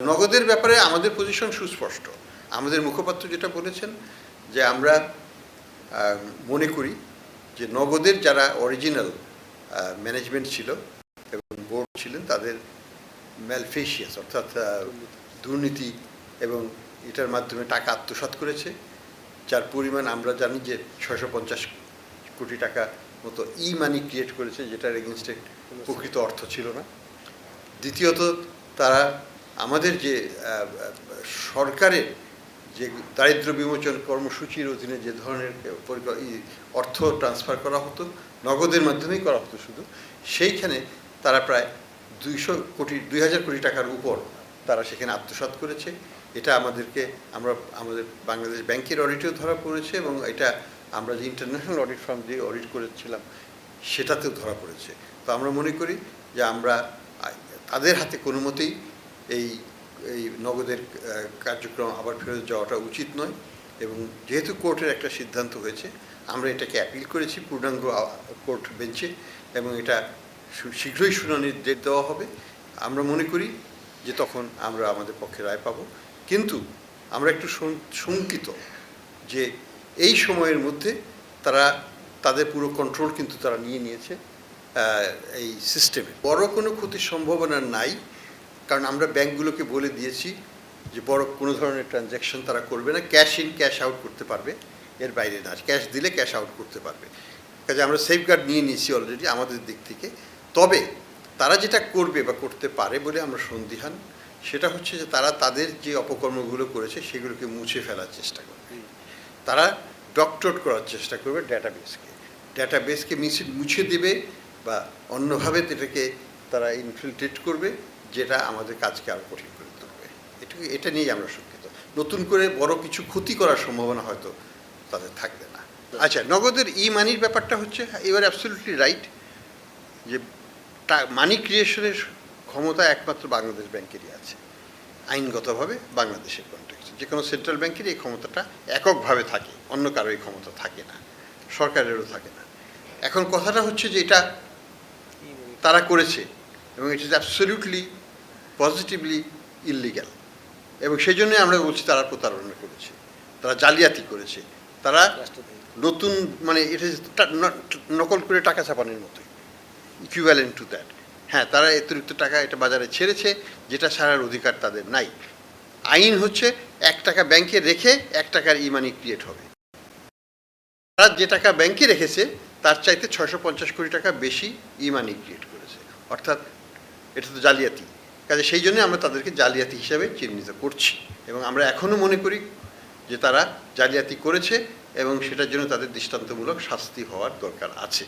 নগদের ব্যাপারে আমাদের পজিশন সুস্পষ্ট। আমাদের মুখপাত্র যেটা বলেছেন যে আমরা মনে করি যে নগদের যারা অরিজিনাল ম্যানেজমেন্ট ছিল এবং বোর্ড ছিলেন তাদের ম্যালফেশিয়াস অর্থাৎ দুর্নীতি এবং এটার মাধ্যমে টাকা আত্মসাৎ করেছে, যার পরিমাণ আমরা জানি যে 650 কোটি টাকা মতো ই মানি ক্রিয়েট করেছে, যেটার এগেনস্টে প্রকৃত অর্থ ছিল না। দ্বিতীয়ত তারা আমাদের যে সরকারের যে দারিদ্র্য বিমোচন কর্মসূচির অধীনে যে ধরনের অর্থ ট্রান্সফার করা হতো নগদের মাধ্যমেই করা হতো শুধু, সেইখানে তারা প্রায় 2,000 কোটি টাকার উপর তারা সেখানে আত্মসাৎ করেছে। এটা আমাদের বাংলাদেশ ব্যাংকের অডিটেও ধরা পড়েছে এবং এটা আমরা যে ইন্টারন্যাশনাল অডিট ফার্ম দিয়ে অডিট করেছিলাম সেটাতেও ধরা পড়েছে। তো আমরা মনে করি যে আমরা তাদের হাতে কোনো মতেই এই নগদের কার্যক্রম আবার ফেরত যাওয়াটা উচিত নয় এবং যেহেতু কোর্টের একটা সিদ্ধান্ত হয়েছে আমরা এটাকে অ্যাপিল করেছি পূর্ণাঙ্গ কোর্ট বেঞ্চে এবং এটা শীঘ্রই শুনানির ডেট দেওয়া হবে। আমরা মনে করি যে তখন আমরা আমাদের পক্ষে রায় পাবো, কিন্তু আমরা একটু শঙ্কিত যে এই সময়ের মধ্যে তাদের পুরো কন্ট্রোল কিন্তু তারা নিয়ে নিয়েছে এই সিস্টেমে। বড় কোনো ক্ষতির সম্ভাবনা নাই, কারণ আমরা ব্যাংকগুলোকে বলে দিয়েছি যে বড় কোনো ধরনের ট্রানজ্যাকশন তারা করবে না, ক্যাশ ইন ক্যাশ আউট করতে পারবে, এর বাইরে না, ক্যাশ দিলে ক্যাশ আউট করতে পারবে। কাজে আমরা সেফগার্ড নিয়ে নিয়েছি অলরেডি আমাদের দিক থেকে। তবে তারা যেটা করবে বা করতে পারে বলে আমরা সন্দিহান, সেটা হচ্ছে যে তারা তাদের যে অপকর্মগুলো করেছে সেগুলোকে মুছে ফেলার চেষ্টা করবে। তারা ডকটট করার চেষ্টা করবে ডেটাবেসকে মুছে দেবে বা অন্যভাবে এটাকে তারা ইনফিল্ট্রেট করবে, যেটা আমাদের কাজকে আরও কঠিন করে তুলবে। এটা নিয়েই আমরা শঙ্কিত। নতুন করে বড় কিছু ক্ষতি করার সম্ভাবনা হয়তো তাদের থাকবে না। আচ্ছা, নগদের ই মানির ব্যাপারটা হচ্ছে এবার অ্যাবসলিউটলি রাইট যে মানি ক্রিয়েশনের ক্ষমতা একমাত্র বাংলাদেশ ব্যাংকেরই আছে আইনগতভাবে। বাংলাদেশের কনটেক্সটে যে কোনো সেন্ট্রাল ব্যাংকেরই এই ক্ষমতাটা এককভাবে থাকে, অন্য কারো এই ক্ষমতা থাকে না, সরকারেরও থাকে না। এখন কথাটা হচ্ছে যে এটা তারা করেছে এবং it is absolutely positively illegal এবং সেই জন্যই আমরা বলছি তারা প্রতারণা করেছে, তারা জালিয়াতি করেছে, তারা নতুন মানে এটা নকল করে টাকা ছাপানোর মতোই, ইকুইভ্যালেন্ট টু দ্যাট। হ্যাঁ, তারা অতিরিক্ত টাকা এটা বাজারে ছেড়েছে, যেটা ছাড়ার অধিকার তাদের নাই। আইন হচ্ছে 1 টাকা ব্যাংকে রেখে 1 টাকার ই মানি ক্রিয়েট হবে। তারা যে টাকা ব্যাংকে রেখেছে তার চাইতে 650 কোটি টাকা বেশি ই মানি ক্রিয়েট করেছে, অর্থাৎ এটা তো জালিয়াতি। কাজে সেই জন্য আমরা তাদেরকে জালিয়াতি হিসাবে চিহ্নিত করছি এবং আমরা এখনও মনে করি যে তারা জালিয়াতি করেছে এবং সেটার জন্য তাদের দৃষ্টান্তমূলক শাস্তি হওয়ার দরকার আছে।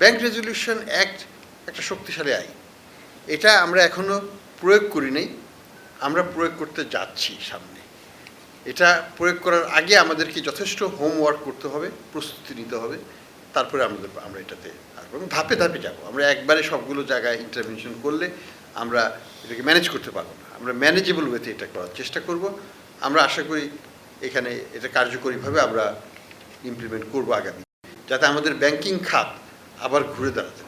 ব্যাংক রেজলিউশন অ্যাক্ট একটা শক্তিশালী আইন, এটা আমরা এখনও প্রয়োগ করি নাই, আমরা প্রয়োগ করতে যাচ্ছি সামনে। এটা প্রয়োগ করার আগে আমাদেরকে যথেষ্ট হোমওয়ার্ক করতে হবে, প্রস্তুতি নিতে হবে, তারপরে আমরা এটাতে আসবো এবং ধাপে ধাপে যাবো। আমরা একবারে সবগুলো জায়গায় ইন্টারভেনশন করলে আমরা এটাকে ম্যানেজ করতে পারবো না। আমরা ম্যানেজেবল ওয়েতে এটা করার চেষ্টা করব। আমরা আশা করি এখানে এটা কার্যকরীভাবে আমরা ইমপ্লিমেন্ট করবো আগামী, যাতে আমাদের ব্যাংকিং খাত আবার ঘুরে দাঁড়াতে